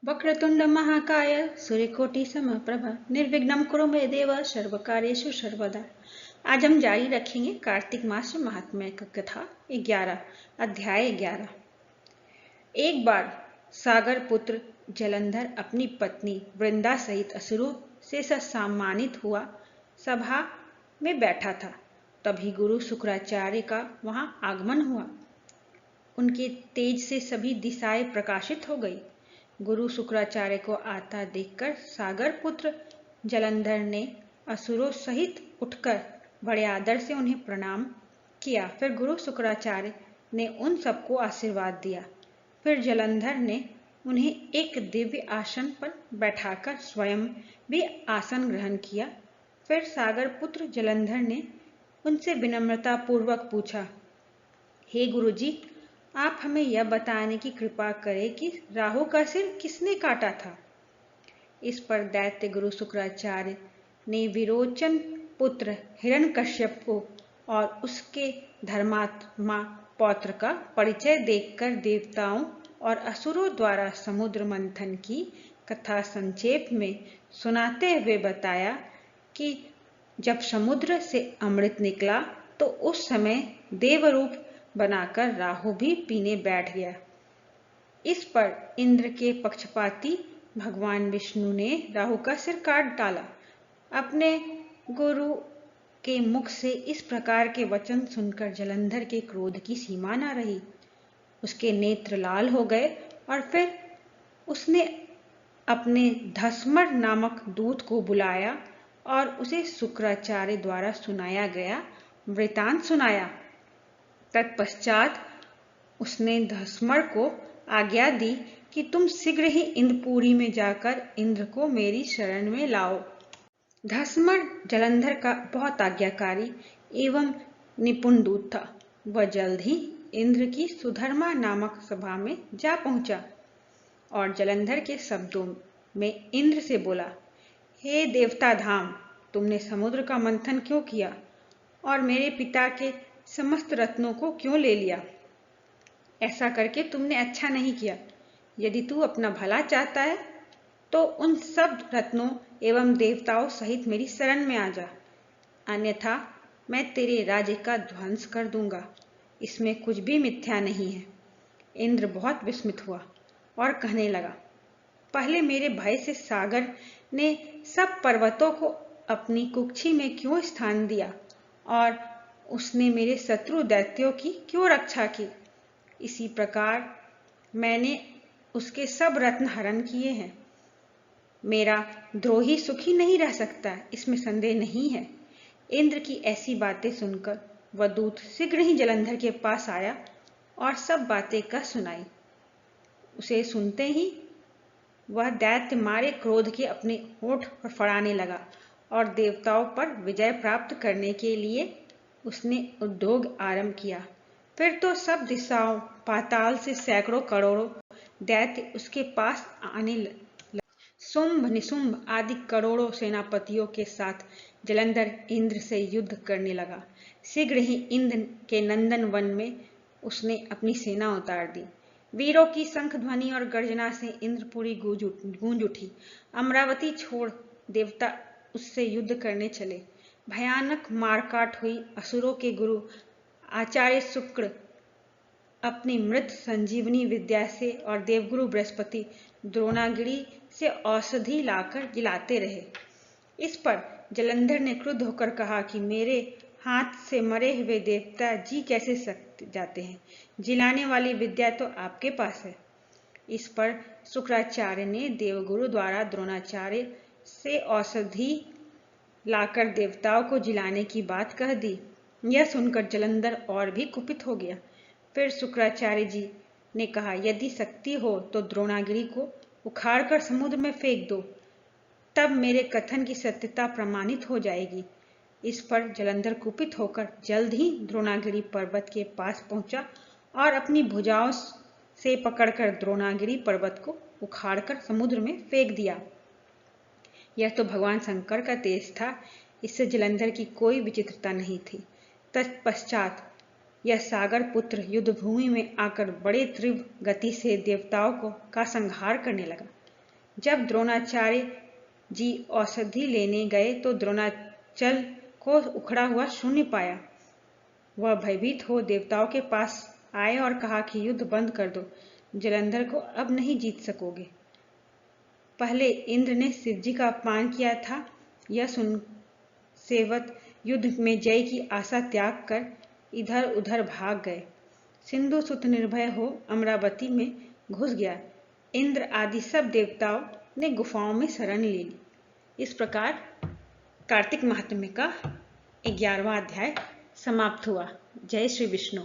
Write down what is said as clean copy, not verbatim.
वक्रतुंड महाकाय सूर्यकोटि समप्रभ निर्विघ्नं कुरु मे देव सर्वकार्येषु सर्वदा। आज हम जारी रखेंगे कार्तिक मास महात्म्य का कथा 11 अध्याय 11। एक बार सागर पुत्र जलंधर अपनी पत्नी वृंदा सहित असुरों से सम्मानित हुआ सभा में बैठा था। तभी गुरु शुक्राचार्य का वहां आगमन हुआ। उनके तेज से सभी दिशाएं प्रकाशित हो गई। गुरु शुक्राचार्य को आता देखकर सागर पुत्र जलंधर ने असुरों सहित उठकर बड़े आदर से उन्हें प्रणाम किया। फिर गुरु शुक्राचार्य ने उन सबको आशीर्वाद दिया। फिर जलंधर ने उन्हें एक दिव्य आसन पर बैठाकर स्वयं भी आसन ग्रहण किया। फिर सागर पुत्र जलंधर ने उनसे विनम्रता पूर्वक पूछा, हे गुरुजी, आप हमें यह बताने की कृपा करें कि राहु का सिर किसने काटा था। इस पर दैत्य गुरु शुक्राचार्य ने विरोचन पुत्र हिरण्यकश्यप को और उसके धर्मात्मा पौत्र का परिचय देकर देवताओं और असुरों द्वारा समुद्र मंथन की कथा संक्षेप में सुनाते हुए बताया कि जब समुद्र से अमृत निकला तो उस समय देवरूप बनाकर राहु भी पीने बैठ गया। इस पर इंद्र के पक्षपाती भगवान विष्णु ने राहु का सिर काट डाला। अपने गुरु के मुख से इस प्रकार के वचन सुनकर जलंधर के क्रोध की सीमा न रही। उसके नेत्र लाल हो गए और फिर उसने अपने धस्मर नामक दूत को बुलाया और उसे शुक्राचार्य द्वारा सुनाया गया वृतांत सुनाया। तत्पश्चात उसने धस्मर को आज्ञा दी कि तुम शीघ्र ही इंद्रपुरी में जाकर इंद्र को मेरी शरण में लाओ। धस्मर जलंधर का बहुत आज्ञाकारी एवं निपुण दूत था। वह जल्द ही इंद्र की सुधर्मा नामक सभा में जा पहुंचा और जलंधर के शब्दों में इंद्र से बोला, हे देवता धाम, तुमने समुद्र का मंथन क्यों किया और मेरे पिता के समस्त रत्नों को क्यों ले लिया। ऐसा करके तुमने अच्छा नहीं किया। यदि तू अपना भला चाहता है तो उन सब रत्नों एवं देवताओं सहित मेरी शरण में आ जा, अन्यथा मैं तेरे राज्य का ध्वंस कर दूंगा। इसमें कुछ भी मिथ्या नहीं है। इंद्र बहुत विस्मित हुआ और कहने लगा, पहले मेरे भय से सागर ने सब पर्वतों को अपनी कुक्षी में क्यों स्थान दिया और उसने मेरे शत्रु दैत्यों की क्यों रक्षा की। इसी प्रकार मैंने उसके सब रत्न हरण किए हैं। मेरा द्रोही सुखी नहीं रह सकता, इसमें संदेह नहीं है। इंद्र की ऐसी बातें सुनकर वह दूत शीघ्र ही जलंधर के पास आया और सब बातें कह सुनाई। उसे सुनते ही वह दैत्य मारे क्रोध के अपने होंठ फड़फड़ाने लगा और देवताओं पर विजय प्राप्त करने के लिए उसने उद्योग आरंभ किया। फिर तो सब दिशाओं पाताल से सैकड़ों करोड़ों दैत्य उसके पास आने लगे। शुंभ निशुंभ आदि करोड़ों सेनापतियों के साथ जलंधर इंद्र से युद्ध करने लगा। शीघ्र ही इंद्र के नंदन वन में उसने अपनी सेना उतार दी। वीरों की शंख ध्वनि और गर्जना से इंद्रपुरी गूंज उठी। अमरावती छोड़ देवता उससे युद्ध करने चले। भयानक मारकाट हुई। असुरों के गुरु आचार्य शुक्र अपनी मृत संजीवनी विद्या से और देवगुरु बृहस्पति द्रोणागिरी से औषधि लाकर जिलाते रहे। इस पर जलंधर ने क्रुद्ध होकर कहा कि मेरे हाथ से मरे हुए देवता जी कैसे जाते हैं। जिलाने वाली विद्या तो आपके पास है। इस पर शुक्राचार्य ने देवगुरु द्वारा द्रोणाचार्य से औषधि लाकर देवताओं को जिलाने की बात कह दी। यह सुनकर जलंधर और भी कुपित हो गया। फिर शुक्राचार्य जी ने कहा, यदि शक्ति हो तो द्रोणागिरी को उखाड़कर समुद्र में फेंक दो, तब मेरे कथन की सत्यता प्रमाणित हो जाएगी। इस पर जलंधर कुपित होकर जल्द ही द्रोणागिरी पर्वत के पास पहुंचा और अपनी भुजाओं से पकड़कर द्रोणागिरी पर्वत को उखाड़कर समुद्र में फेंक दिया। यह तो भगवान शंकर का तेज था। इससे जलंधर की कोई विचित्रता नहीं थी। तत्पश्चात यह सागर पुत्र युद्ध भूमि में आकर बड़े तीव्र गति से देवताओं का संहार करने लगा। जब द्रोणाचार्य जी औषधि लेने गए तो द्रोणाचल को उखड़ा हुआ शून्य पाया। वह भयभीत हो देवताओं के पास आए और कहा कि युद्ध बंद कर दो, जलंधर को अब नहीं जीत सकोगे। पहले इंद्र ने शिवजी का अपमान किया था, यह सुन सेवक युद्ध में जय की आशा त्याग कर इधर उधर भाग गए। सिंधु सुत निर्भय हो अमरावती में घुस गया। इंद्र आदि सब देवताओं ने गुफाओं में शरण ले ली। इस प्रकार कार्तिक महात्म्य का 11वां अध्याय समाप्त हुआ। जय श्री विष्णु।